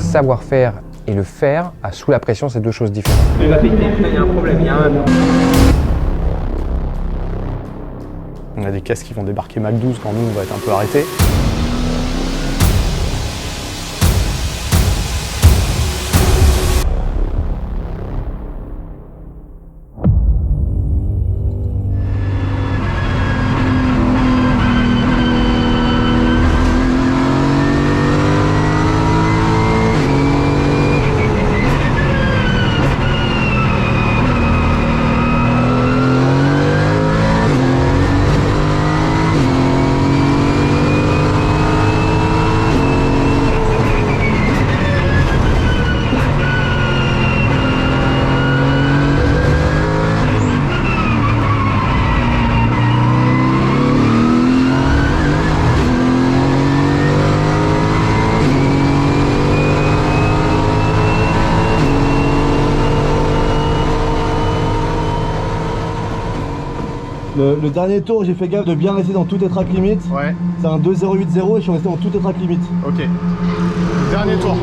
savoir-faire et le faire sous la pression, c'est deux choses différentes. Il va péter, il y a un problème, il y a un... On a des caisses qui vont débarquer Mach 12 quand nous on va être un peu arrêtés. Le dernier tour, j'ai fait gaffe de bien rester dans toutes les track limits. Ouais. C'est un 2.080 et je suis resté dans toutes les track limits. Ok. Dernier tour.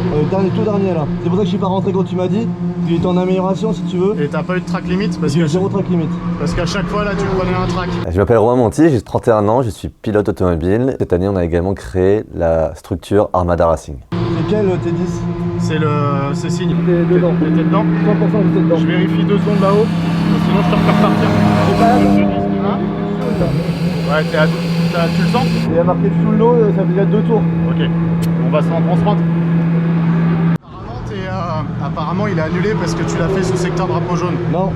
Tout dernier là. C'est pour ça que je suis pas rentré quand tu m'as dit. Il était en amélioration si tu veux. Et t'as pas eu de track limit J'ai eu 0 track limit. Parce qu'à chaque fois là tu prenais un track. Je m'appelle Romain Monti, j'ai 31 ans, je suis pilote automobile. Cette année, on a également créé la structure Armada Racing. C'est quel T10? C'est signe. T'es dedans. T'étais dedans 100% j'étais dedans. Je vérifie 2 secondes là-haut, sinon je te refais repartir. C'est pas là. Hein? Ouais, tu le sens? Il y a marqué full low, ça fait déjà 2 tours. Ok. On se rentre. Apparemment il est annulé parce que tu l'as fait sous secteur drapeau jaune. Non.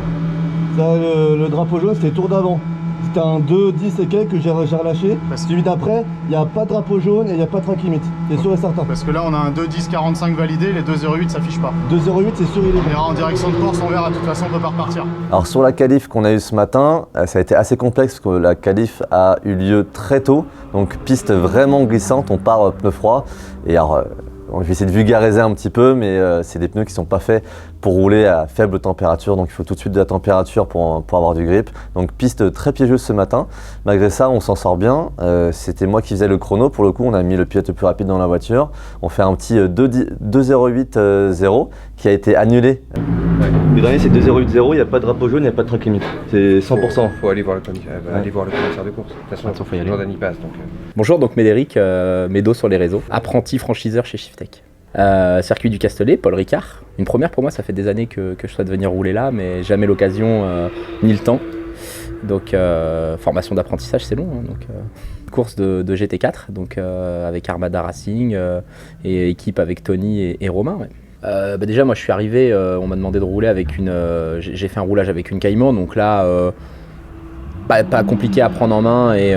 Ça, le drapeau jaune c'était le tour d'avant. C'était un 2-10 et quelques que j'ai relâché. Suite après, il n'y a pas de drapeau jaune et il n'y a pas de track limit. C'est sûr et certain. Parce que là on a un 2-10-45 validé, les 2-0-8 s'affichent pas. 2.08 c'est sûr il est On ira en direction de course, on verra, de toute façon on peut pas repartir. Alors sur la qualif qu'on a eue ce matin, ça a été assez complexe parce que la qualif a eu lieu très tôt. Donc piste vraiment glissante, on part pneu froid. Et alors, je vais essayer de vulgariser un petit peu, mais c'est des pneus qui ne sont pas faits pour rouler à faible température, donc il faut tout de suite de la température pour avoir du grip. Donc piste très piégeuse ce matin, malgré ça on s'en sort bien. C'était moi qui faisais le chrono, pour le coup on a mis le pilote le plus rapide dans la voiture. On fait un petit 2.08.0 qui a été annulé. Ouais. Le dernier c'est 2.08.0, il n'y a pas de drapeau jaune, il n'y a pas de track limit, c'est 100%. Faut aller voir le commissaire de course. De toute façon, faut y aller. Jordan y passe donc. Bonjour, donc Médéric, Médo sur les réseaux, apprenti franchiseur chez Shiftech. Circuit du Castellet, Paul Ricard. Une première pour moi, ça fait des années que je souhaite venir rouler là, mais jamais l'occasion ni le temps. Donc formation d'apprentissage, c'est long. Hein, donc, course de GT4, donc avec Armada Racing et équipe avec Tony et Romain. Ouais. Déjà, moi je suis arrivé, on m'a demandé de rouler avec une. J'ai fait un roulage avec une Cayman, donc là. Pas compliqué à prendre en main et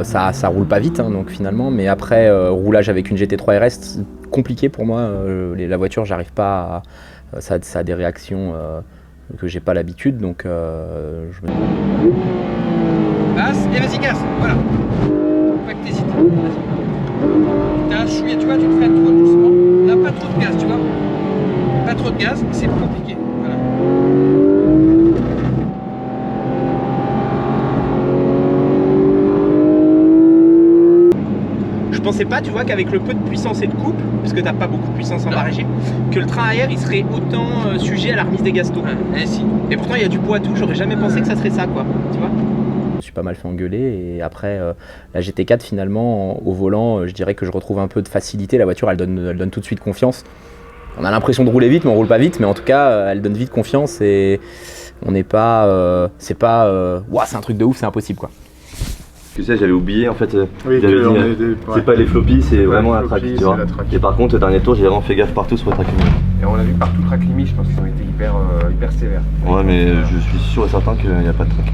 ça roule pas vite hein, donc finalement, mais après roulage avec une GT3 RS compliqué pour moi, la voiture j'arrive pas à, ça a des réactions que j'ai pas l'habitude donc je me... Passe et vas-y casse, voilà. Pas que t'hésites, vas-y. T'as un chouïa, tu vois, tu te freines trop doucement, là pas trop de gaz, tu vois. Pas trop de gaz, c'est compliqué, voilà. Je pensais pas, tu vois, qu'avec le peu de puissance et de coupe, parce que t'as pas beaucoup de puissance en bas régime, que le train arrière il serait autant sujet à la remise des gaztos. Eh si. Et pourtant il y a du poids à tout, j'aurais jamais pensé que ça serait ça quoi, tu vois. Je me suis pas mal fait engueuler et après la GT4 finalement au volant, je dirais que je retrouve un peu de facilité, la voiture elle donne tout de suite confiance. On a l'impression de rouler vite mais on roule pas vite, mais en tout cas elle donne vite confiance et on n'est pas, c'est pas, ouah, c'est un truc de ouf, c'est impossible quoi. Tu sais, j'avais oublié en fait, Oui, c'est pas les floppies, c'est vraiment la track, floppy, tu vois. la track. Et par contre, le dernier tour, j'ai vraiment fait gaffe partout sur le track limit. Et on a vu partout track limit, je pense qu'ils ont été hyper sévères. Ouais, mais je suis sûr et certain qu'il n'y a pas de track.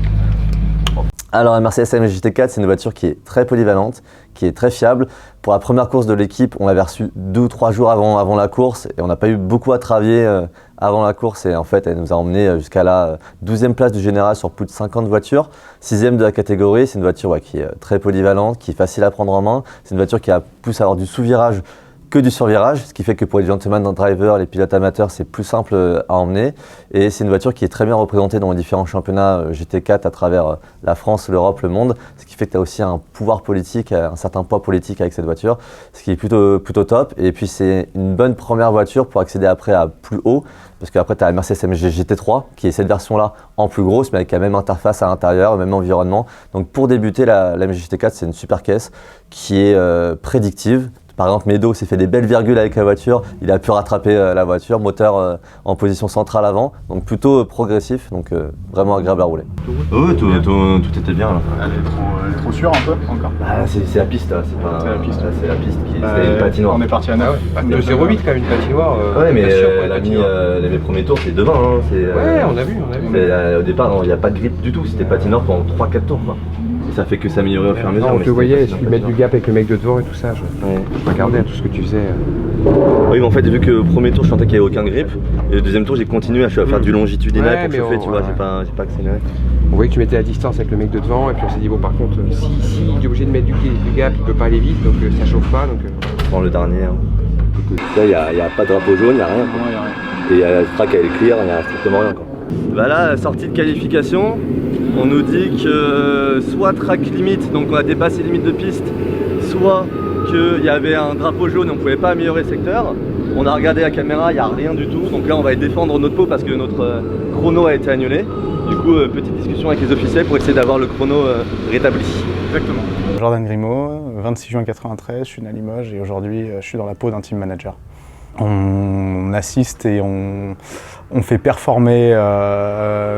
Alors la Mercedes AMG GT4, c'est une voiture qui est très polyvalente, qui est très fiable. Pour la première course de l'équipe, on l'avait reçue 2 ou 3 jours avant la course et on n'a pas eu beaucoup à travailler avant la course et en fait elle nous a emmené jusqu'à la 12e place du général sur plus de 50 voitures, 6e de la catégorie. C'est une voiture qui est très polyvalente, qui est facile à prendre en main. C'est une voiture qui a poussé à avoir du sous-virage que du survirage, ce qui fait que pour les gentlemen drivers, les pilotes amateurs, c'est plus simple à emmener. Et c'est une voiture qui est très bien représentée dans les différents championnats GT4 à travers la France, l'Europe, le monde, ce qui fait que tu as aussi un pouvoir politique, un certain poids politique avec cette voiture, ce qui est plutôt top. Et puis c'est une bonne première voiture pour accéder après à plus haut, parce qu'après tu as la Mercedes AMG GT3, qui est cette version-là en plus grosse, mais avec la même interface à l'intérieur, le même environnement. Donc pour débuter, la AMG GT4, c'est une super caisse qui est prédictive. Par exemple, Medo s'est fait des belles virgules avec la voiture, il a pu rattraper la voiture, moteur en position centrale avant, donc plutôt progressif, donc vraiment agréable à rouler. Oui, tout était bien là. Elle est trop sûre un peu encore. Bah, c'est la piste là, c'est pas la piste. C'est la piste qui c'est une patinoire. On est parti à 9. De 0,8 quand même, une patinoire. Ouais, mais elle a mis les premiers tours, c'est devant. Hein, ouais, on a vu. Au départ, il n'y a pas de grip du tout, c'était patinoire pendant 3-4 tours. Quoi. Ça fait que s'améliorer au fur et à mesure. On te voyait, tu mettre du gap avec le mec de devant et tout ça. Je regardais tout ce que tu faisait. Oui, mais en fait, vu que au premier tour, je sentais qu'il n'y avait aucun grip, et le deuxième tour, j'ai continué à faire du longitudinal pour chauffer, tu vois, j'ai pas accéléré. On voyait que tu mettais la distance avec le mec de devant, et puis on s'est dit, bon, par contre, si il est obligé de mettre du gap, il peut pas aller vite, donc ça chauffe pas. Donc, Dans le dernier, hein. Là, il n'y a pas de drapeau jaune, il n'y a rien. Non, y a rien. Et la track, elle est clear, il n'y a strictement rien. Quoi. Bah là, sortie de qualification, on nous dit que soit track limite, donc on a dépassé les limites de piste, soit qu'il y avait un drapeau jaune et on ne pouvait pas améliorer le secteur. On a regardé la caméra, il n'y a rien du tout. Donc là, on va défendre notre peau parce que notre chrono a été annulé. Du coup, petite discussion avec les officiels pour essayer d'avoir le chrono rétabli. Exactement. Jordan Grimaud, 26 juin 93, je suis né à Limoges et aujourd'hui, je suis dans la peau d'un team manager. On assiste et on fait performer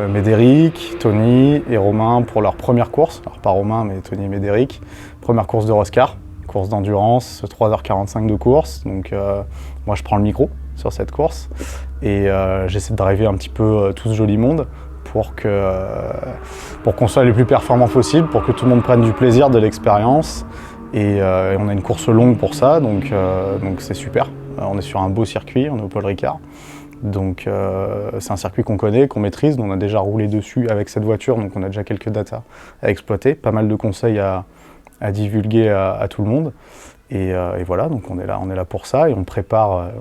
Médéric, Tony et Romain pour leur première course. Alors pas Romain, mais Tony et Médéric. Première course de Roscar, course d'endurance, 3h45 de course. Donc moi je prends le micro sur cette course et j'essaie de driver un petit peu tout ce joli monde pour qu'on soit les plus performants possible, pour que tout le monde prenne du plaisir, de l'expérience. Et on a une course longue pour ça, donc c'est super. On est sur un beau circuit, on est au Paul Ricard. Donc c'est un circuit qu'on connaît, qu'on maîtrise. On a déjà roulé dessus avec cette voiture, donc on a déjà quelques datas à exploiter. Pas mal de conseils à divulguer à tout le monde. Et voilà, donc on est là pour ça et on prépare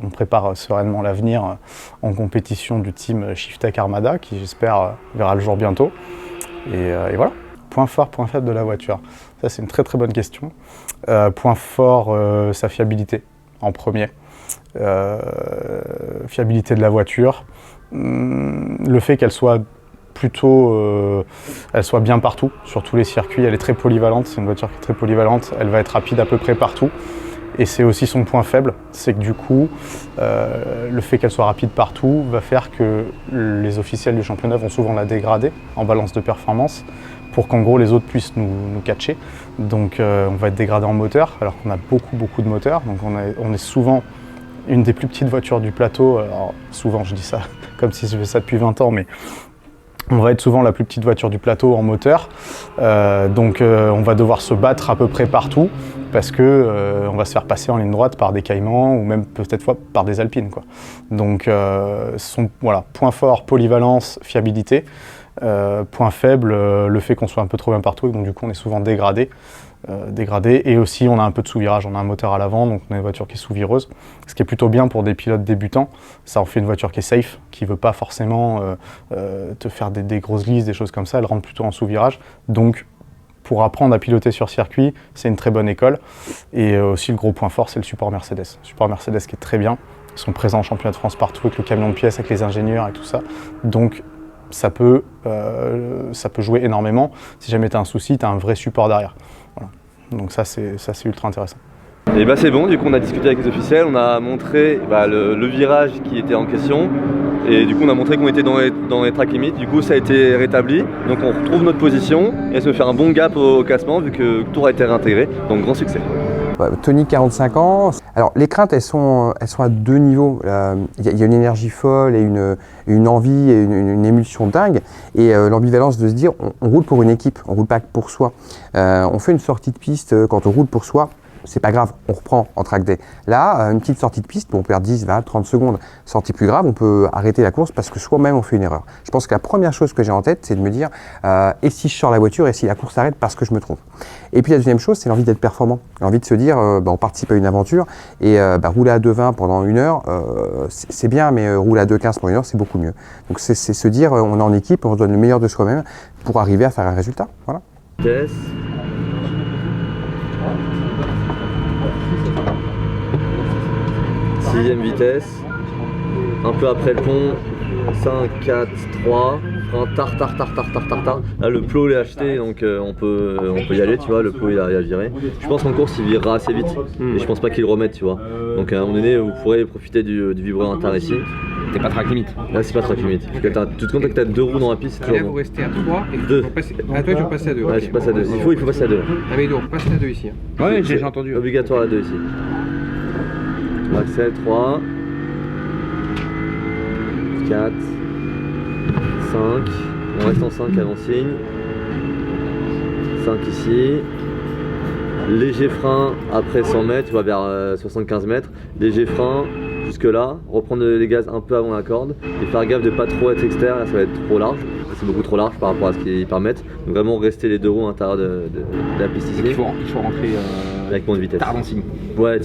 sereinement l'avenir en compétition du team Shiftech Armada qui j'espère verra le jour bientôt. Et voilà, point fort, point faible de la voiture. Ça c'est une très très bonne question. Point fort, sa fiabilité en premier. Fiabilité de la voiture, le fait qu'elle soit elle soit bien partout, sur tous les circuits, elle est très polyvalente, c'est une voiture qui est très polyvalente, elle va être rapide à peu près partout. Et c'est aussi son point faible, c'est que du coup, le fait qu'elle soit rapide partout va faire que les officiels du championnat vont souvent la dégrader en balance de performance pour qu'en gros les autres puissent nous catcher. Donc on va être dégradé en moteur, alors qu'on a beaucoup de moteurs, donc on est souvent une des plus petites voitures du plateau. Alors souvent je dis ça comme si je fais ça depuis 20 ans, mais on va être souvent la plus petite voiture du plateau en moteur, donc on va devoir se battre à peu près partout parce que on va se faire passer en ligne droite par des Caïmans ou même peut-être par des Alpines, quoi. Donc voilà, point fort, polyvalence, fiabilité. Point faible, le fait qu'on soit un peu trop bien partout, donc du coup on est souvent dégradé. Et aussi on a un peu de sous-virage, on a un moteur à l'avant, donc on a une voiture qui est sous-vireuse, ce qui est plutôt bien pour des pilotes débutants. Ça en fait une voiture qui est safe, qui ne veut pas forcément te faire des grosses glisses, des choses comme ça, elle rentre plutôt en sous-virage. Donc pour apprendre à piloter sur circuit, c'est une très bonne école. Et aussi le gros point fort, c'est le support Mercedes. Le support Mercedes qui est très bien, ils sont présents en championnat de France partout avec le camion de pièces, avec les ingénieurs et tout ça. Donc ça peut jouer énormément. Si jamais tu as un souci, tu as un vrai support derrière. Voilà. Donc ça c'est ultra intéressant. Et bah c'est bon, du coup on a discuté avec les officiels, on a montré le virage qui était en question et du coup on a montré qu'on était dans les track limites, du coup ça a été rétabli, donc on retrouve notre position et ça me fait un bon gap au classement vu que le tour a été réintégré, donc grand succès. Tony, 45 ans. Alors les craintes, elles sont à deux niveaux. Il y a une énergie folle et une envie et une émulsion dingue. Et l'ambivalence de se dire, on roule pour une équipe, on roule pas pour soi. On fait une sortie de piste quand on roule pour soi. c'est pas grave, on reprend en track day. Là, une petite sortie de piste, on perd 10, 20, 30 secondes. Sortie plus grave, on peut arrêter la course parce que soi-même on fait une erreur. Je pense que la première chose que j'ai en tête, c'est de me dire et si je sors la voiture et si la course s'arrête parce que je me trompe. Et puis la deuxième chose, c'est l'envie d'être performant. L'envie de se dire on participe à une aventure et rouler à 2,20 pendant 1 heure, c'est bien, mais rouler à 2,15 pour 1 heure, c'est beaucoup mieux. Donc c'est se dire on est en équipe, on se donne le meilleur de soi-même pour arriver à faire un résultat. Voilà. Vitesse. 6ème vitesse. Un peu après le pont. 5, 4, 3. Frein tard. Là le plot est acheté donc on peut y aller, tu vois, le plot il a viré. Je pense qu'en course il virera assez vite et je pense pas qu'il le remette, tu vois. Donc à un moment donné vous pourrez profiter du vibreur inter ici. T'es pas track limite. Là c'est pas track limite. Tu te comptes que t'as 2 roues dans la piste, c'est Et là, toujours vous bon. restez à 3 et Deux. vous passez... Ah, toi, tu repasses à 2. Ouais, je passe à 2. Il faut passer à 2. Ah, mais donc, passe à 2 ici. Ouais, j'ai entendu. Obligatoire à 2 ici. On accèle 3. 4. 5. On reste en 5 avant signe. 5 ici. Léger frein après 100 mètres, tu vas vers 75 mètres. Léger frein jusque là. Reprendre les gaz un peu avant la corde. Et faire gaffe de pas trop être externe, là ça va être trop large. C'est beaucoup trop large par rapport à ce qu'ils permettent. Donc vraiment rester les 2 roues à l'intérieur de la piste ici. Il faut rentrer avec moins de vitesse. tard dans le signe. Ouais,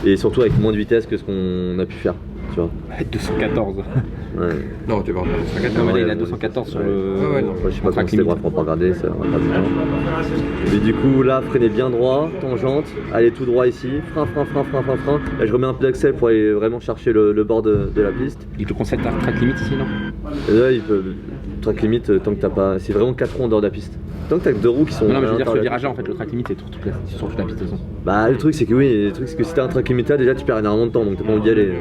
et surtout avec moins de vitesse que ce qu'on a pu faire. Tu vois. 214. Ouais. Non, tu vas pas Non, mais là, il a ouais, 214 sur ouais. le. Ouais, non. Moi, je sais pas comment track c'était, limite. bref, on va pas regarder, ça va pas du temps. Et du coup, là, freinez bien droit, tangente, allez tout droit ici, frein. Là, je remets un peu d'accel pour aller vraiment chercher le bord de la piste. Il te conseille ta track limite ici, non? Et là, il peut track limite tant que t'as pas. C'est vraiment 4 roues en dehors de la piste. Tant que t'as que 2 roues qui sont. Non, mais je veux à dire, ce l'intérieur. virage-là, en fait, le track limite, c'est sur toute la piste de toute façon. Bah, le truc, c'est que oui, le truc, c'est que si t'as un track limite là, déjà tu perds énormément de temps, donc t'as pas envie d'y aller.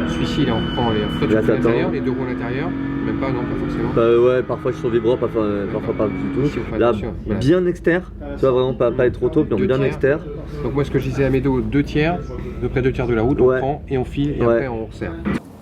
Celui-ci, là, on prend les. Toi, tu Là, fais t'attends. l'intérieur, les 2 roues à l'intérieur. Même pas, non, pas forcément. Ouais, parfois je suis sur vibreur, parfois pas du Ici, on tout. fait Là, attention, voilà. bien externe, tu vois, vraiment pas être trop tôt, puis Deux bien tiers. externe. Donc, moi, ce que je disais à Médo, 2 tiers, de près 2 tiers de la route, on Ouais. prend et on file et Ouais. après on resserre.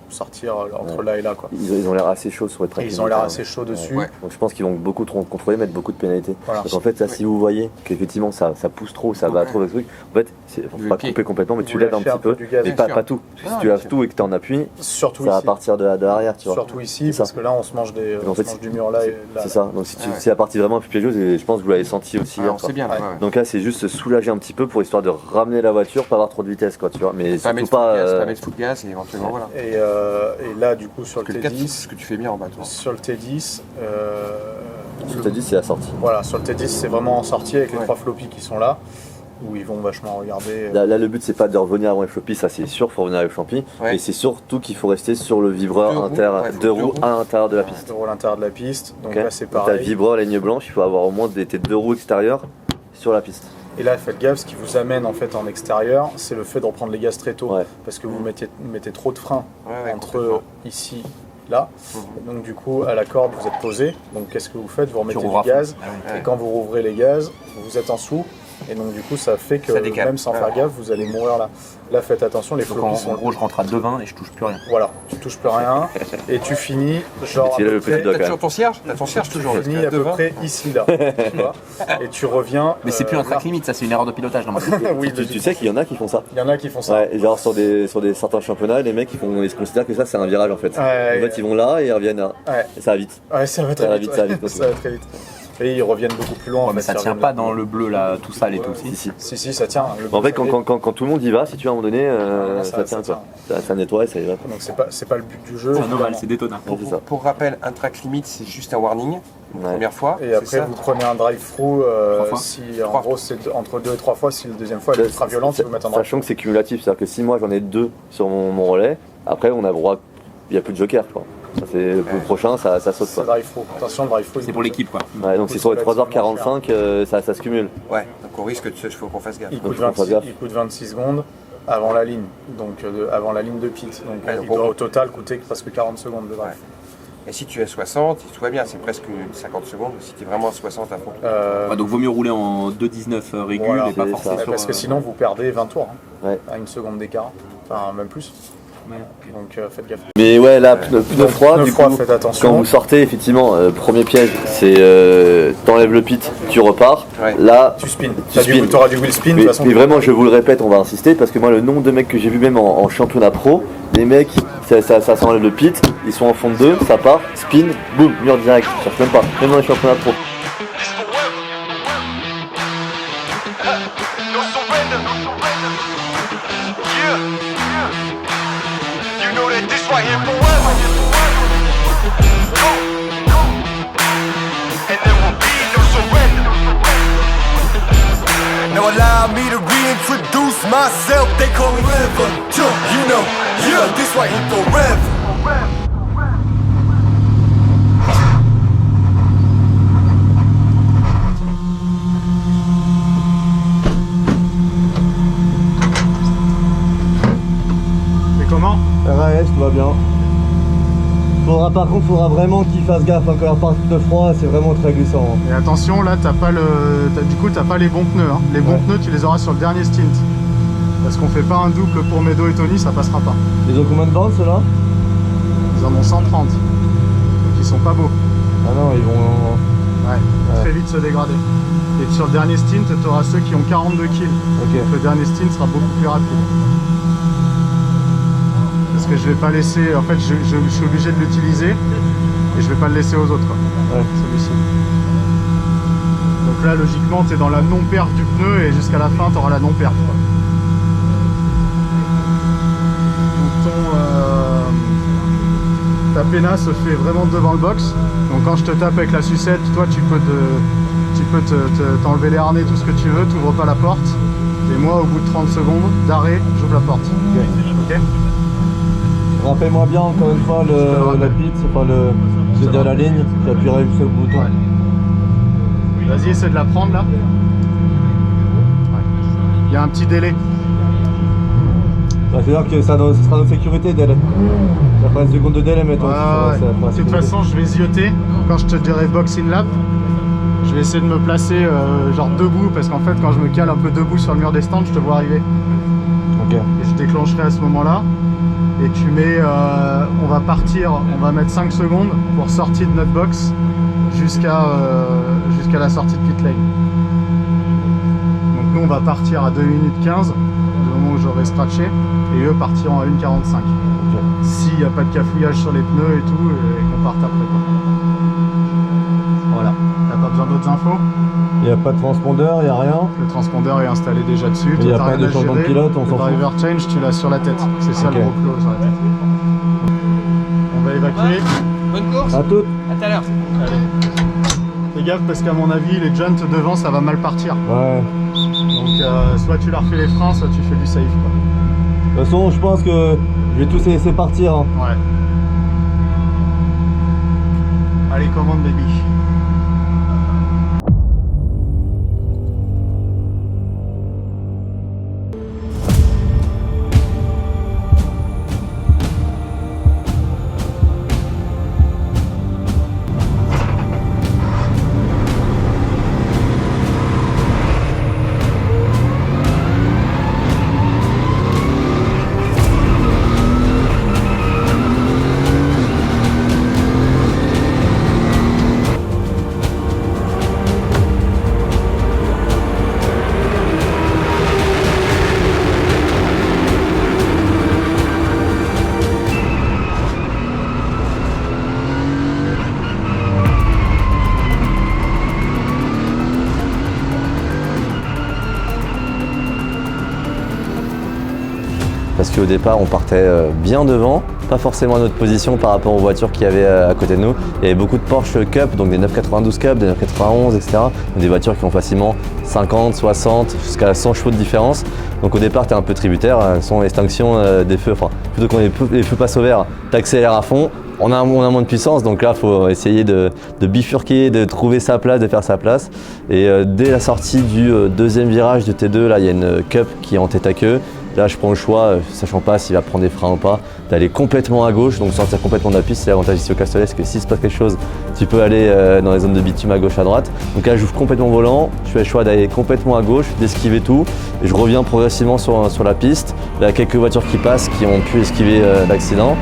Sortir entre là et là, quoi. Ils ont l'air assez chauds sur les Et tracks. ils ont l'air assez chauds dessus. Ouais. Donc je pense qu'ils vont beaucoup trop contrôler, mettre beaucoup de pénalités. Voilà. Donc en fait, là, si vous voyez qu'effectivement ça pousse trop, ça va trop avec le truc, en fait, faut Le pas pied. couper complètement, mais tu Vous lèves un lâchez petit peu, du gaz. mais Bien sûr. pas tout. Ah, Si tu bien lèves sûr. tout et que tu en appuies, Surtout ça va ici. partir de l'arrière, tu vois. Surtout ici, C'est parce ça. que là, on se mange, En fait, du mur là et là. C'est ça. Donc si, Ah ouais. si la partie vraiment plus piégeuse, et je pense que vous l'avez senti aussi. Ah, hier on soir. sait bien. Ouais. Ouais. Donc là, c'est juste se soulager un petit peu pour histoire de ramener la voiture, pas avoir trop de vitesse, quoi, tu vois. Mais Pas surtout mettre pas. pas mettre full gaz et éventuellement voilà. Et là, du coup, sur le Parce que le 4, c'est T10, ce que tu fais bien en bas, toi. sur le T10, Je te dis, c'est la sortie. voilà, sur le T10, c'est vraiment en sortie avec les Ouais. 3 floppies qui sont là, où ils vont vachement regarder. Là, le but, c'est pas de revenir avant les floppies, ça c'est sûr, faut revenir avec les floppies. Ouais. Et c'est surtout qu'il faut rester sur le vibreur Deux roues, ouais, deux deux roues roues. à l'intérieur de la piste. Sur l'intérieur de la piste, donc Ok. là c'est Donc, t'as pareil. vibreur, la ligne blanche, il faut avoir au moins tes 2 roues extérieures sur la piste. Et là, faites gaffe, ce qui vous amène en fait en extérieur, c'est le fait de reprendre les gaz très tôt, Ouais. parce que vous mettez trop de frein Ouais, entre complètement. ici, là. Donc du coup, à la corde, vous êtes posé. Donc qu'est-ce que vous faites? Vous remettez rouvres à du gaz, Ouais. et quand vous rouvrez les gaz, vous êtes en sous. Et donc du coup, ça fait que Ça décale. même sans Ouais. faire gaffe, vous allez mourir là. Là, faites attention, les Donc floppies en sont. gros, je rentre à 2,20 et je touche plus rien. Voilà, tu touches plus rien et tu finis genre. C'est là à peu le petit près- doigt. T'as toujours ton cierge? T'as ton cierge toujours Tu là, finis à peu devant. près ici là, tu vois, et tu reviens. Mais c'est plus un track là. limite, ça c'est une erreur de pilotage dans ma tête. Oui, Tu sais qu'il y en a qui font ça. il y en a qui font ça. Ouais, genre sur certains championnats, les mecs ils se considèrent que ça c'est un virage en fait. Ouais, En fait, ils vont là et ils reviennent là. Ouais. Et ça va vite. Ouais, ça va Ça très va vite. vite, ça va ouais. vite, Ça va très vite. Et ils reviennent beaucoup plus loin. en Ouais, mais fait, ça ils tient reviennent pas beaucoup- dans le bleu là, tout sale et tout. Si. Si, ça tient. Le En fait, bleu, ça quand tout le monde y va, si tu veux à un moment donné, ça ça tient tient. quoi. Ça nettoie et ça ira. Donc c'est pas le but du jeu. C'est un ovale, évidemment. c'est détonnant. Ouais, c'est ça. Pour rappel, un track limite, c'est juste un warning. Une Ouais. première fois. Et c'est après, ça vous prenez un drive-through fois. si en Trois. gros c'est entre 2 et 3 fois. Si la deuxième fois elle est ultra violente, ils vous mettent un drive-through. Sachant que c'est cumulatif, c'est-à-dire que si moi j'en ai 2 sur mon relais, après on a le droit, il n'y a plus de joker quoi. Ça, c'est le prochain, ça saute C'est quoi. drive-through. Attention, le drive-through. C'est pour l'équipe quoi. Ouais, donc c'est sur les 3h45, ça se cumule. Ouais, donc on risque de faut qu'on fasse gaffe. Il Donc, coûte, faut qu'on fasse 26, gaffe. il coûte 26 secondes avant la ligne, donc avant la ligne de pit. Donc Ouais, il donc, doit au total coûter presque 40 secondes de drive. Et si tu es à 60, tout va bien, c'est presque 50 secondes si tu es vraiment à 60 à fond. Ouais, donc vaut mieux rouler en 2,19 régule Voilà, et pas c'est forcer ça. sur. Parce que sinon vous perdez 20 tours Ouais. à une seconde d'écart, enfin même plus. Donc faites gaffe. Mais ouais, là, pneu froid, Pneu du froid, coup, faites attention. quand vous sortez, effectivement, premier piège, c'est t'enlèves le pit, tu repars. Ouais. Là, Tu spins. Tu spins. Tu auras du wheel spin de mais, toute façon. mais vraiment, je vous le répète, on va insister, parce que moi, le nombre de mecs que j'ai vu même en championnat pro, les mecs, ça s'enlève le pit, ils sont en fond de 2, ça part, spin, boum, mur direct, je cherche même pas, même dans les championnats pro. Now allow me to reintroduce myself. They call me River. You know, yeah, this right here forever. Et comment? RAS, tout va bien. Par contre, faudra vraiment qu'il fasse gaffe, hein, quand la partie de froid, c'est vraiment très glissant. Hein. Et attention, là, du coup, t'as pas les bons pneus. Hein. Les bons pneus, tu les auras sur le dernier stint. Parce qu'on fait pas un double pour Medo et Tony, ça passera pas. Ils ont combien de bandes, ceux-là? Ils en ont 130. Donc ils sont pas beaux. Ah non, ils vont... Ouais, très vite se dégrader. Et sur le dernier stint, tu auras ceux qui ont 42 kills. Ok. Donc le dernier stint sera beaucoup plus rapide. Parce que je vais pas laisser, en fait, je suis obligé de l'utiliser et je vais pas le laisser aux autres, quoi. Ouais. Celui-ci. Donc là, logiquement, tu es dans la non-perf du pneu et jusqu'à la fin, tu auras la non-perf, quoi. Ta péna se fait vraiment devant le box. Donc quand je te tape avec la sucette, toi tu peux t'enlever les harnais, tout ce que tu veux, tu n'ouvres pas la porte. Et moi, au bout de 30 secondes d'arrêt, j'ouvre la porte. Ok. Rappelle-moi bien encore une fois la pit, enfin c'est dire la ligne, j'appuierai sur le bouton. Ouais. Vas-y, essaie de la prendre là. Ouais. Il y a un petit délai. C'est-à-dire que ça sera notre sécurité délai. Ça fera une seconde de délai, mettons. De toute façon, je vais zioter. Quand je te dirai box in lap, je vais essayer de me placer genre debout, parce qu'en fait, quand je me cale un peu debout sur le mur des stands, je te vois arriver. Ok. Et je déclencherai à ce moment-là. Et tu mets, on va partir, on va mettre 5 secondes pour sortir de notre box jusqu'à la sortie de pit lane. Donc nous, on va partir à 2 minutes 15, du moment où j'aurai scratché, et eux partiront à 1,45. Ok. S'il n'y a pas de cafouillage sur les pneus et tout, et qu'on parte après, quoi. Voilà. T'as pas besoin d'autres infos? Il n'y a pas de transpondeur, il n'y a rien. Le transpondeur est installé déjà dessus. Il n'y a pas de changement de pilote, on s'en Le fout. driver change, tu l'as sur la tête. C'est ça Ok. le gros clos sur la tête. On va évacuer. Bonne course. À toutes. À tout à l'heure. Allez. Fais gaffe parce qu'à mon avis, les junts devant, ça va mal partir. Ouais. Donc soit tu leur fais les freins, soit tu fais du safe, quoi. De toute façon, je pense que je vais tous les laisser partir. Hein. Ouais. Allez, commande, baby. Parce qu'au départ, on partait bien devant, pas forcément à notre position par rapport aux voitures qu'il y avait à côté de nous. Il y avait beaucoup de Porsche Cup, donc des 992 Cup, des 991, etc. Donc des voitures qui ont facilement 50, 60, jusqu'à 100 chevaux de différence. Donc au départ, tu es un peu tributaire, son extinction des feux, enfin plutôt qu'on les feux passent au vert, tu accélères à fond. On a moins de puissance, donc là, il faut essayer de bifurquer, de trouver sa place, de faire sa place. Et dès la sortie du deuxième virage de T2, là, il y a une Cup qui est en tête à queue. Là, je prends le choix, sachant pas s'il va prendre des freins ou pas, d'aller complètement à gauche, donc sortir complètement de la piste. C'est l'avantage ici au Castellet, c'est que s'il se passe quelque chose, tu peux aller dans les zones de bitume à gauche, à droite. Donc là, j'ouvre complètement le volant, je fais le choix d'aller complètement à gauche, d'esquiver tout, et je reviens progressivement sur la piste. Là, il y a quelques voitures qui passent qui ont pu esquiver l'accident.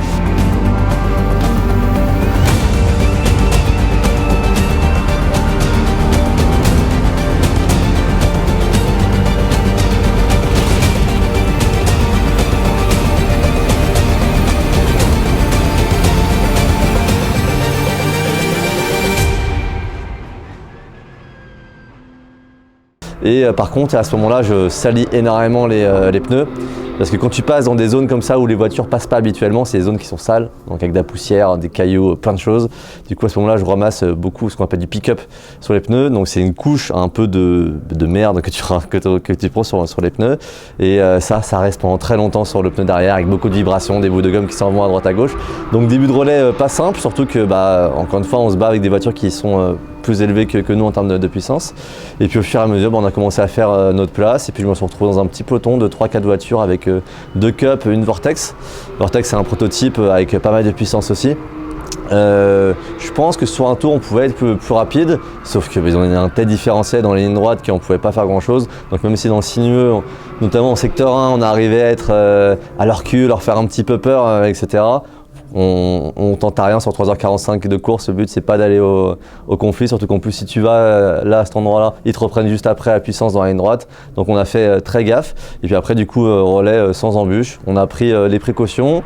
Et par contre, à ce moment-là, je salis énormément les pneus. Parce que quand tu passes dans des zones comme ça où les voitures passent pas habituellement, c'est des zones qui sont sales, donc avec de la poussière, des cailloux, plein de choses. Du coup, à ce moment-là, je ramasse beaucoup ce qu'on appelle du pick-up sur les pneus. Donc c'est une couche un peu de merde que tu prends sur les pneus. Et ça reste pendant très longtemps sur le pneu derrière avec beaucoup de vibrations, des bouts de gomme qui s'en vont à droite à gauche. Donc début de relais pas simple, surtout que encore une fois, on se bat avec des voitures qui sont plus élevées que nous en termes de puissance. Et puis au fur et à mesure, on a commencé à faire notre place. Et puis je me suis retrouvé dans un petit peloton de 3-4 voitures avec 2 cups, une Vortex. Vortex, c'est un prototype avec pas mal de puissance aussi. Je pense que sur un tour on pouvait être plus rapide, sauf que ils ont un tel différentiel dans les lignes droites qu'on ne pouvait pas faire grand chose. Donc même si dans le sinueux, notamment en secteur 1, on arrivait à être à leur cul, leur faire un petit peu peur, etc. On tente à rien sur 3h45 de course. Le but c'est pas d'aller au conflit, surtout qu'en plus si tu vas là à cet endroit-là, ils te reprennent juste après à puissance dans la ligne droite. Donc on a fait très gaffe. Et puis après du coup relais sans embûche. On a pris les précautions.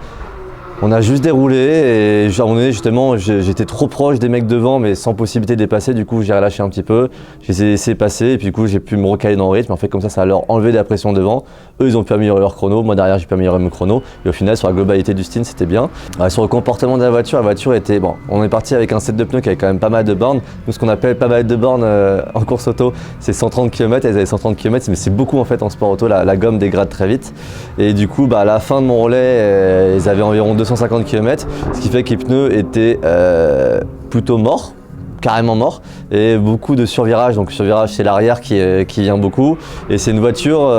On a juste déroulé et à un moment donné, justement, j'étais trop proche des mecs devant, mais sans possibilité de les passer. Du coup, j'ai relâché un petit peu. J'ai essayé de passer et puis du coup, j'ai pu me recaler dans le rythme. En fait, comme ça a leur enlevé de la pression devant. Eux, ils ont pu améliorer leur chrono. Moi, derrière, j'ai pu améliorer mon chrono. Et au final, sur la globalité du stint, c'était bien. Sur le comportement de la voiture était bon. On est parti avec un set de pneus qui avait quand même pas mal de bornes. Nous, ce qu'on appelle pas mal de bornes en course auto, c'est 130 km. Elles avaient 130 km, mais c'est beaucoup en fait en sport auto. La gomme dégrade très vite. Et du coup, à la fin de mon relais, ils avaient environ 250 km. Ce qui fait que les pneus étaient plutôt morts, carrément morts, et beaucoup de survirage. Donc survirage, c'est l'arrière qui vient beaucoup, et c'est une voiture,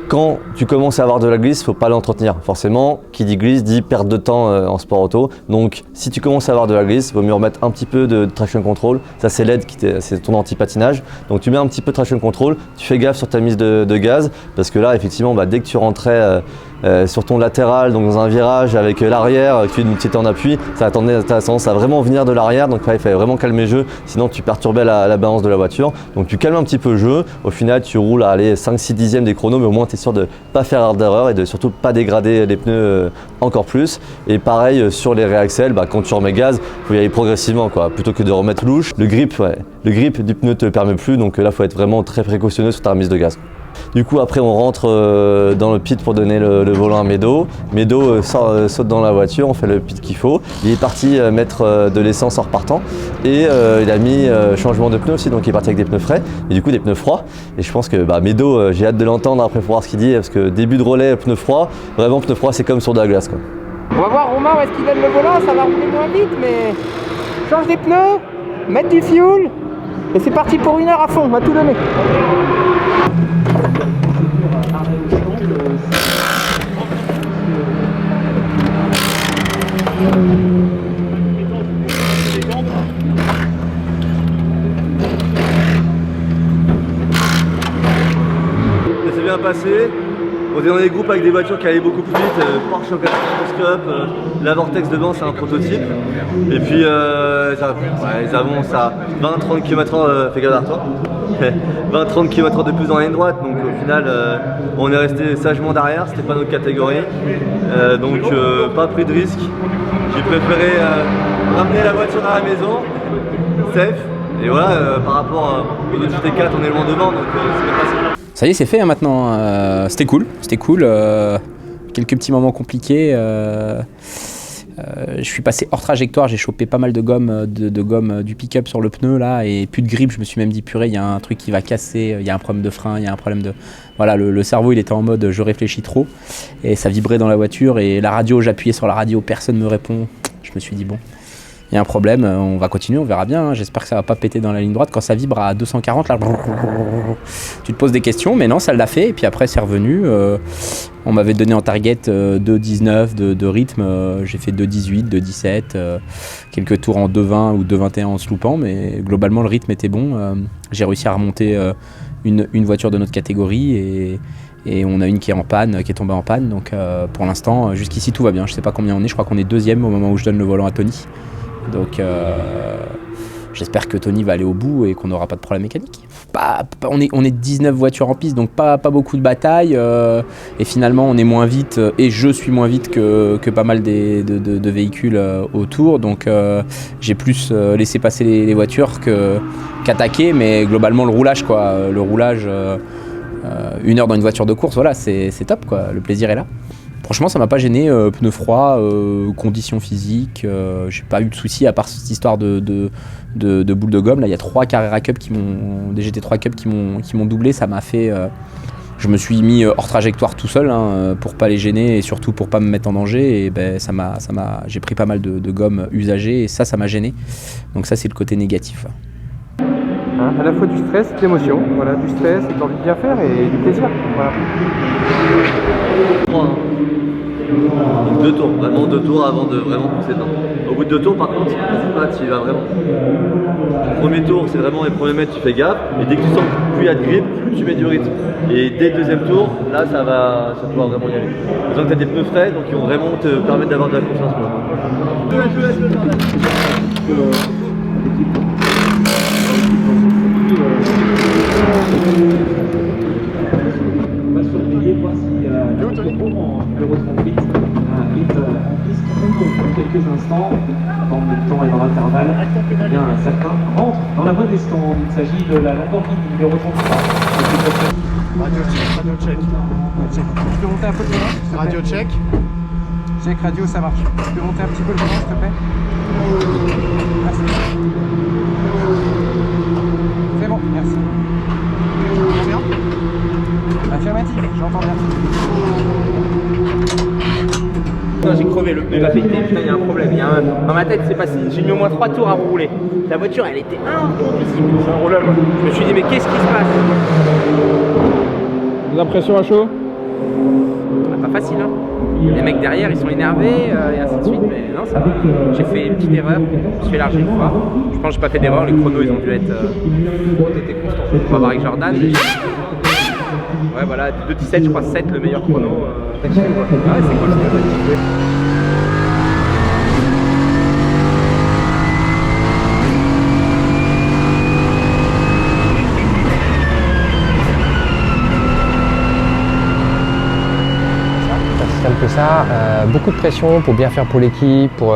quand tu commences à avoir de la glisse, il ne faut pas l'entretenir. Forcément, qui dit glisse dit perte de temps en sport auto. Donc si tu commences à avoir de la glisse, il vaut mieux remettre un petit peu de traction control. Ça c'est l'aide, c'est ton anti-patinage. Donc tu mets un petit peu de traction control, tu fais gaffe sur ta mise de gaz, parce que là effectivement, dès que tu rentrais sur ton latéral, donc dans un virage avec l'arrière, tu étais en appui, ça a tendance à vraiment venir de l'arrière, donc il fallait vraiment calmer le jeu, sinon tu perturbais la balance de la voiture. Donc tu calmes un petit peu le jeu, au final tu roules à aller 5-6 dixièmes des chronos, mais au moins tu es sûr de ne pas faire d'erreur et de surtout pas dégrader les pneus encore plus. Et pareil sur les réaxels, quand tu remets gaz, il faut y aller progressivement, plutôt que de remettre louche. Le grip du pneu te le permet plus, donc là il faut être vraiment très précautionneux sur ta remise de gaz. Du coup après on rentre dans le pit pour donner le volant à Medo. Medo saute dans la voiture, on fait le pit qu'il faut. Il est parti mettre de l'essence en repartant et il a mis changement de pneus aussi, donc il est parti avec des pneus frais et du coup des pneus froids. Et je pense que Medo, j'ai hâte de l'entendre après pour voir ce qu'il dit, parce que début de relais pneus froids, vraiment pneus froids c'est comme sur de la glace. On va voir Romain où est-ce qu'il donne le volant, ça va rouler moins vite, mais change des pneus, mettre du fuel et c'est parti pour 1 heure à fond, on va tout donner. Ça s'est bien passé. On était dans des groupes avec des voitures qui allaient beaucoup plus vite, Porsche 411 Cup, la Vortex devant c'est un prototype. Et puis ils avancent à 20-30 km/h, fais gaffe à toi. 20-30 km/h de plus dans la ligne droite, donc au final on est resté sagement derrière, c'était pas notre catégorie. Donc pas pris de risque. J'ai préféré ramener la voiture à la maison, safe. Et voilà, par rapport aux autres GT4, on est loin devant, donc c'est bien passé. Ça y est, c'est fait maintenant. C'était cool. Quelques petits moments compliqués. Je suis passé hors trajectoire, j'ai chopé pas mal de gomme, du pick-up sur le pneu là, et plus de grip. Je me suis même dit purée, il y a un truc qui va casser, il y a un problème de frein, il y a un problème de... Voilà, le cerveau il était en mode je réfléchis trop, et ça vibrait dans la voiture, et la radio, j'appuyais sur la radio, personne me répond. Je me suis dit bon, il y a un problème, on va continuer, on verra bien, j'espère que ça va pas péter dans la ligne droite. Quand ça vibre à 240 là, tu te poses des questions, mais non, ça l'a fait, et puis après c'est revenu. On m'avait donné en target 2,19 de rythme, j'ai fait 2,18, 2,17, quelques tours en 2,20 ou 2,21 en se loupant, mais globalement le rythme était bon. J'ai réussi à remonter une voiture de notre catégorie et on a une qui est en panne, qui est tombée en panne. Donc pour l'instant, jusqu'ici tout va bien. Je sais pas combien on est, je crois qu'on est deuxième au moment où je donne le volant à Tony. Donc j'espère que Tony va aller au bout et qu'on n'aura pas de problème mécanique. On est 19 voitures en piste, donc pas beaucoup de bataille. Et finalement, on est moins vite, et je suis moins vite que pas mal de véhicules autour. Donc j'ai plus laissé passer les voitures qu'attaquer. Mais globalement, le roulage, quoi. Le roulage, 1 heure dans une voiture de course, voilà, c'est top, quoi. Le plaisir est là. Franchement, ça m'a pas gêné, pneus froids, conditions physiques, j'ai pas eu de soucis à part cette histoire de boule de gomme. Là, il y a 3 Carrera Cup des GT3 Cup qui m'ont doublé. Ça m'a fait, je me suis mis hors trajectoire tout seul pour pas les gêner et surtout pour pas me mettre en danger. Et ben j'ai pris pas mal de gomme usagée et ça m'a gêné. Donc ça, c'est le côté négatif. À la fois du stress et de l'émotion, voilà, du stress et de l'envie de bien faire et du plaisir. Voilà. 3, donc 2 tours, vraiment 2 tours avant de vraiment pousser dedans. Au bout de 2 tours, par contre, tu y vas vraiment. Le premier tour, c'est vraiment les premiers mètres, tu fais gaffe, et dès que tu sens que plus il y a de grip, plus tu mets du rythme. Et dès le deuxième tour, là, ça va vraiment y aller. Disons que tu as des pneus frais, donc ils vont vraiment te permettre d'avoir de la confiance. On va surveiller, voir s'il y a un moment numéro 38 en piste pour quelques instants, avant que le temps est dans l'intervalle. Eh bien, certains rentrent dans la voie des stands. Il s'agit de la Lamborghini numéro 33. Radio check. Tu peux monter un peu le volant? Radio check. Check radio, ça marche. Tu peux monter un petit peu le volant, s'il te plaît? Merci. C'est bon, merci. Bien. Affirmatif, j'entends bien. J'ai crevé, le pneu va péter, putain, il y a un problème. Dans ma tête, c'est passé. J'ai mis au moins 3 tours à rouler. La voiture, elle était inconduisible. C'est un roulage. Je me suis dit, mais qu'est-ce qui se passe? Des impressions à chaud? Pas facile, hein. Les mecs derrière, ils sont énervés et ainsi de suite, mais non, ça va. J'ai fait une petite erreur, je me suis fait larguer une fois. Je pense que j'ai pas fait d'erreur, les chronos, ils ont dû être constants. On va voir avec Jordan. Ouais, voilà, 2,17, je crois 7, le meilleur chrono. Ouais, c'est cool, c'est Que ça, beaucoup de pression pour bien faire pour l'équipe, pour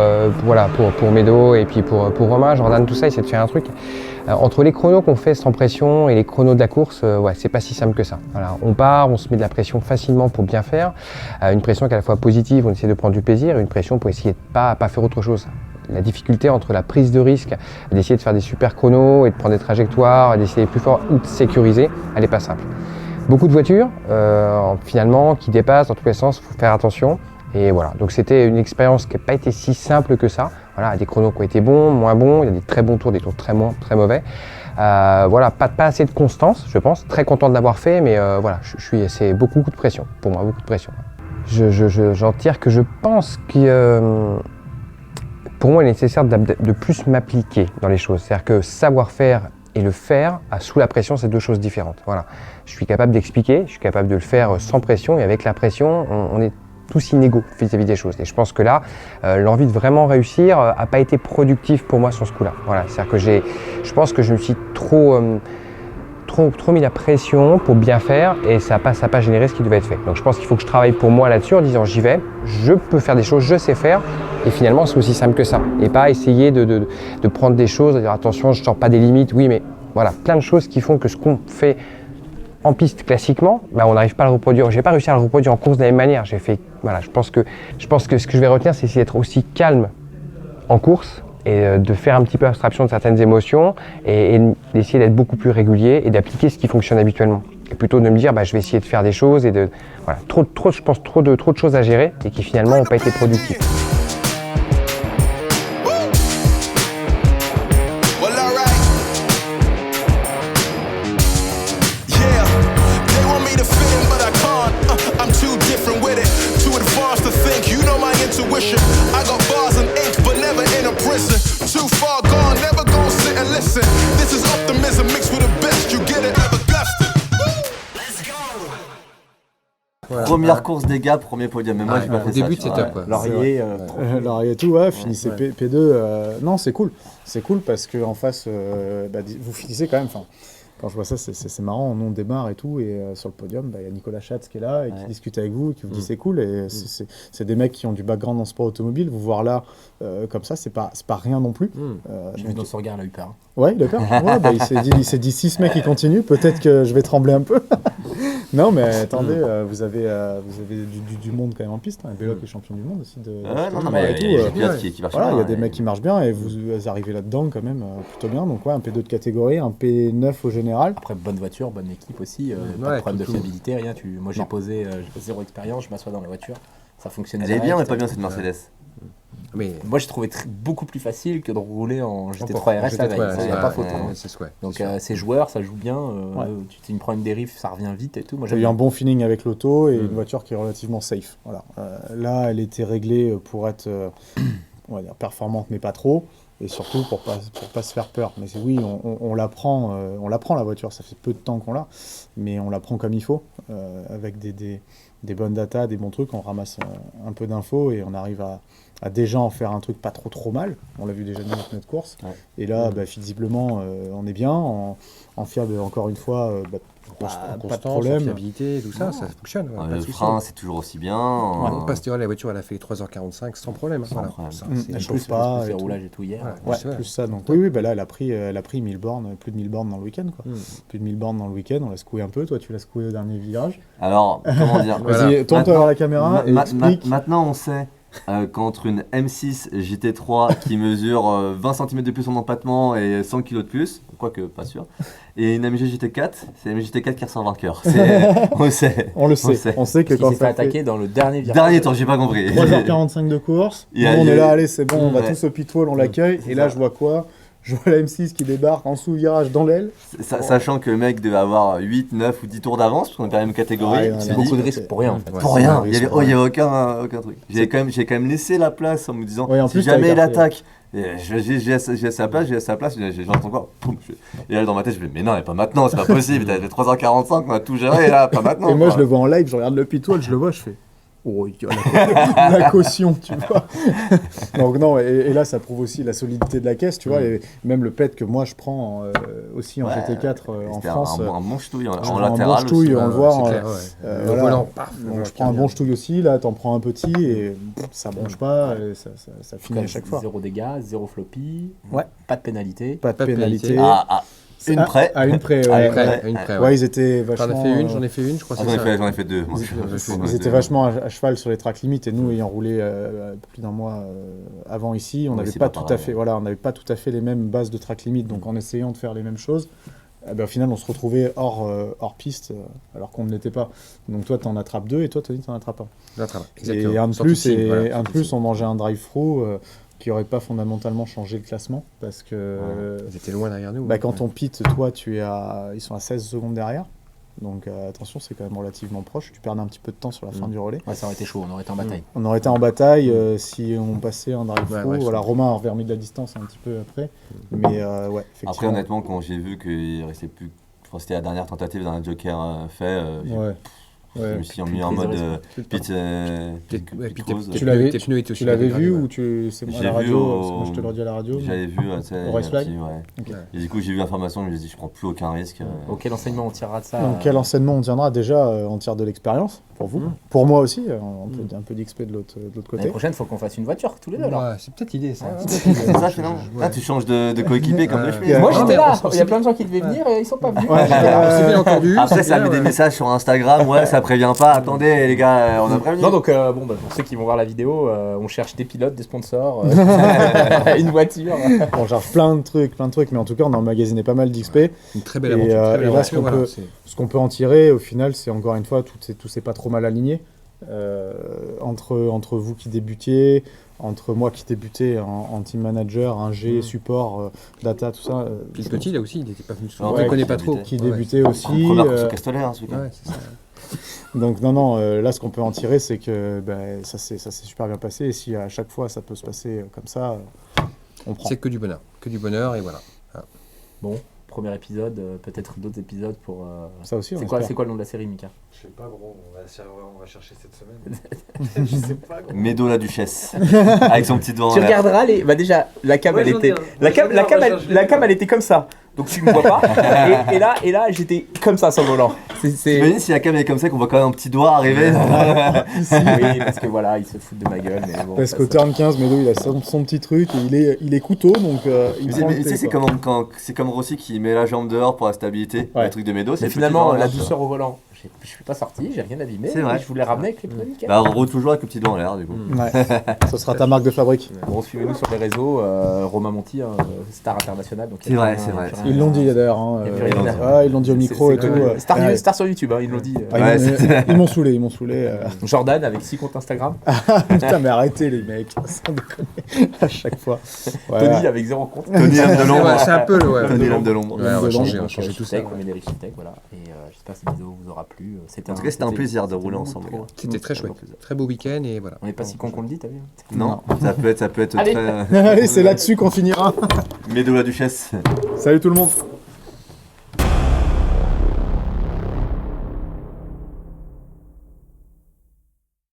Médo et puis pour Romain, Jordan, tout ça, essayer de faire un truc. Entre les chronos qu'on fait sans pression et les chronos de la course, ouais, c'est pas si simple que ça. Voilà, on part, on se met de la pression facilement pour bien faire, une pression qui est à la fois positive, on essaie de prendre du plaisir, et une pression pour essayer de pas faire autre chose. La difficulté entre la prise de risque, d'essayer de faire des super chronos et de prendre des trajectoires, d'essayer plus fort ou de sécuriser, elle n'est pas simple. Beaucoup de voitures, finalement, qui dépassent dans tous les sens, il faut faire attention. Et voilà, donc c'était une expérience qui n'a pas été si simple que ça. Voilà, des chronos qui ont été bons, moins bons, il y a des très bons tours, des tours très mauvais. Voilà, pas assez de constance, je pense. Très content de l'avoir fait, mais voilà, c'est beaucoup de pression, pour moi, beaucoup de pression. J'en tire que je pense que pour moi, il est nécessaire de plus m'appliquer dans les choses. C'est-à-dire que savoir faire et le faire sous la pression, c'est 2 choses différentes. Voilà. Je suis capable d'expliquer, je suis capable de le faire sans pression, et avec la pression, on est tous inégaux vis-à-vis des choses. Et je pense que là, l'envie de vraiment réussir n'a pas été productive pour moi sur ce coup-là. Voilà. C'est-à-dire que je pense que je me suis trop mis la pression pour bien faire, et ça n'a pas généré ce qui devait être fait. Donc je pense qu'il faut que je travaille pour moi là-dessus en disant j'y vais, je peux faire des choses, je sais faire, et finalement c'est aussi simple que ça. Et pas essayer de prendre des choses, de dire attention, je ne sors pas des limites, oui, mais voilà, plein de choses qui font que ce qu'on fait en piste classiquement, bah, on n'arrive pas à le reproduire. Je n'ai pas réussi à le reproduire en course de la même manière. Voilà, je pense que ce que je vais retenir, c'est essayer d'être aussi calme en course, et de faire un petit peu abstraction de certaines émotions, et d'essayer d'être beaucoup plus régulier et d'appliquer ce qui fonctionne habituellement. Et plutôt de me dire je vais essayer de faire des choses, et voilà, je pense trop de choses à gérer et qui finalement n'ont pas été productives. Yeah, they want me to fit in, but I can't. I'm too different. pushing. I got bars and ink, but never in a prison. Too far gone, never gonna sit and listen. This is optimism mixed with the best. You get it, never gusted. Voilà. Première course des gars, premier podium. Mais moi, Ouais, j'ai pas au fait début, ça. c'est top, quoi. Laurier, Laurier tout, ouais, finissez P2. Non, c'est cool. C'est cool parce qu'en face, vous finissez quand même. Quand je vois ça, c'est marrant. On démarre et tout. Et sur le podium, il y a Nicolas Schatz qui est là et qui discute avec vous et qui vous dit c'est cool. Et c'est des mecs qui ont du background en sport automobile. Vous voir là, comme ça, c'est pas rien non plus. J'ai vu dans son regard, là, il peur. Ouais, il a peur. Ouais, il s'est dit si ce mec il continue, peut-être que je vais trembler un peu. Non, mais attendez, vous avez du monde quand même en piste. Hein. Belloc est champion du monde aussi. Non, mais il y a des pilotes qui marchent bien. Voilà, il y a des mecs qui marchent bien et vous arrivez là-dedans quand même plutôt bien. Donc, ouais, un P2 de catégorie, un P9 au général. Après, bonne voiture, bonne équipe aussi. Pas de problème de fiabilité, rien. Moi, j'ai posé zéro expérience, je m'assois dans la voiture. Ça fonctionne. Elle est bien, mais pas bien cette Mercedes. Mais moi, j'ai trouvé beaucoup plus facile que de rouler en GT3 RS la veille. Il n'y a pas photo. Donc, c'est joueur, ça joue bien. Tu me prends une dérive, ça revient vite et tout. Moi, j'ai eu un bon feeling avec l'auto et une voiture qui est relativement safe. Voilà. Là, elle était réglée pour être on va dire performante, mais pas trop. Et surtout pour pas se faire peur. Mais oui, on l'apprend la voiture. Ça fait peu de temps qu'on l'a, mais on l'apprend comme il faut, avec des bonnes datas, des bons trucs. On ramasse un peu d'infos et on arrive à déjà en faire un truc pas trop mal. On l'a vu déjà dans notre course. Ouais. Et là, visiblement, on est bien. En fiable, encore une fois, pas de problème. Fiabilité, tout ça, ça fonctionne. Ouais, le frein, c'est toujours aussi bien. On passe la voiture, elle a fait 3h45 sans problème. Elle chauffe pas. Le roulage et tout hier. Plus ça. Donc oui, là, elle a pris 1000 bornes, plus de 1000 bornes dans le week-end. Plus de 1000 bornes dans le week-end. On l'a secoué un peu. Toi, tu l'as secoué au dernier virage. Alors, comment dire Vas-y, tourne-toi vers la caméra et explique. Maintenant, on sait qu'entre une M6 GT3 qui mesure 20 cm de plus en empattement et 100 kg de plus, quoique pas sûr, et une AMG GT4, c'est la AMG GT4 qui ressort vainqueur. On le sait. On sait que quand il s'est fait attaquer dans le dernier virage. Dernier tour, j'ai pas compris. 3h45 de course. On est là, allez, c'est bon, on va tous au pitfall, on l'accueille. Et là, je vois quoi ? Je vois la M6 qui débarque en sous-virage dans l'aile. Sachant que le mec devait avoir 8, 9 ou 10 tours d'avance, parce qu'on est dans la même catégorie. C'est beaucoup de risques pour rien en fait. Pour rien, il n'y avait aucun truc. J'ai quand même laissé la place en me disant si jamais il attaque, j'ai assez la place, j'entends quoi. Et là dans ma tête, je me dis mais non, mais pas maintenant, c'est pas possible, il avait 3h45, on a tout géré là, pas maintenant. Et moi je le vois en live, je regarde le pitwall, je le vois, je fais. Oh, la caution, tu vois. Donc non, et là, ça prouve aussi la solidité de la caisse, tu vois, et même le pet que moi je prends aussi en GT4 en France. Un bon ch'touille en latéral. Un bon ch'touille, on le voit. Le volant, paf. Donc je prends un bon ch'touille aussi, là, t'en prends un petit, et ça bronche pas, et ça finit à chaque fois. 0 dégâts, 0 floppy, ouais. Pas de pénalité. Pas de pénalité. Une près. À une près, ouais. Ouais, ils étaient vachement. J'en ai fait une, je crois. J'en ai fait deux. Ils étaient vachement à cheval sur les tracks limites et nous, ayant roulé plus d'un mois avant ici, on n'avait pas tout à fait, on n'avait pas tout à fait les mêmes bases de track limite. Donc, en essayant de faire les mêmes choses, au final, on se retrouvait hors piste alors qu'on ne l'était pas. Donc, toi, t'en attrapes deux et toi, Tony, t'en attrapes un. J'attrape. Et un de plus, on mangeait un drive-through. Qui n'aurait pas fondamentalement changé le classement parce que ils étaient loin derrière nous. Quand on pite, toi ils sont à 16 secondes derrière, donc attention, c'est quand même relativement proche. Tu perds un petit peu de temps sur la fin du relais. Ouais, ça aurait été chaud, on aurait été en bataille. On aurait été en bataille si on passait un drive-through. Voilà, Romain a remis de la distance un petit peu après, mais effectivement. Après, honnêtement, quand j'ai vu qu'il restait plus, je crois que c'était la dernière tentative d'un Joker fait. Je me suis mis en mode pit close. Tu l'avais vu ou c'est moi à la radio parce que moi je te l'ai dit à la radio. J'avais vu au Race Flag. Et du coup j'ai vu l'information, je me suis dit je prends plus aucun risque. Quel enseignement on tirera de ça? Quel enseignement on tiendra? Déjà on tire de l'expérience pour vous, pour moi aussi, un peu d'XP de l'autre côté. L'année prochaine il faut qu'on fasse une voiture tous les deux alors. C'est peut-être l'idée ça. C'est ça finalement. Là tu changes de coéquipier comme le chemin. Moi j'étais là, il y a plein de gens qui devaient venir et ils sont pas venus. C'est bien entendu. Après ça met des messages sur Instagram, ça prévient pas, attendez les gars, on a prévenu. Non donc pour ceux qui vont voir la vidéo, on cherche des pilotes, des sponsors, une voiture. On cherche plein de trucs, mais en tout cas on a emmagasiné pas mal d'XP. Une très belle aventure. Et là ce qu'on peut en tirer au final, c'est encore une fois, tout s'est pas trop mal aligné. Entre vous qui débutiez, entre moi qui débutais en team manager, ingé, support, data, tout ça. Puis le petit là aussi, il n'était pas venu souvent. On ne connaît pas trop. Qui débutait aussi. Première course au Castellet, ce week-end. Ouais, c'est ça. Donc non, là ce qu'on peut en tirer, c'est que ça s'est super bien passé. Et si à chaque fois ça peut se passer comme ça, on prend. C'est que du bonheur et voilà. Bon, premier épisode, peut-être d'autres épisodes pour. Ça aussi, c'est quoi le nom de la série, Mika? Je sais pas, gros, on va chercher cette semaine. Je sais pas, gros. Médo la duchesse, avec son petit doigt en Tu l'air. regarderas les. Bah déjà, la cam, Ouais, elle j'en était. ai un. La cam, elle était comme ça. Donc tu me vois pas. et là, j'étais comme ça sur le volant. T'imagines si la cam est comme ça qu'on voit quand même un petit doigt arriver. Oui, parce que voilà, ils se foutent de ma gueule. Mais bon, Parce qu'au turn 15, Médo il a son petit truc et il est couteau, donc il prend le Tu sais, thé, c'est comme Rossi qui met la jambe dehors pour la stabilité. Ouais. Le truc de Médo, c'est mais le finalement, petit doigt en la l'air, douceur au volant. Je suis pas sorti, j'ai rien abîmé. C'est vrai. Je voulais ramener avec les pneus nickel. Bah, on roule toujours avec le petit doigt en l'air, du coup. Ouais. Ce sera ta marque de fabrique. Bon, suivez-nous sur les réseaux. Romain Monti, star international. Donc C'est vrai, c'est vrai. Ils l'ont dit d'ailleurs. Hein, Il y a plus rien. ils l'ont dit au micro et tout. Star sur YouTube, hein, ils l'ont dit. Ils m'ont saoulé, Jordan avec 6 comptes Instagram. Putain, mais arrêtez les mecs, sans déconner, à chaque fois. Ouais. Tony avec 0 compte. Tony l'homme de l'ombre. C'est un peu le. Tony l'homme de l'ombre. Ouais, on va de changer, l'ombre, tout ça. On met des Richtech, voilà. Et j'espère que cette vidéo vous aura plu. En tout cas, c'était un plaisir de rouler ensemble, les gars. C'était très chouette. Très beau week-end et voilà. On n'est pas si con qu'on le dit, t'as vu? Non, ça peut être Allez. très. Allez, c'est là-dessus qu'on finira. Médo la duchesse. Salut tout le monde.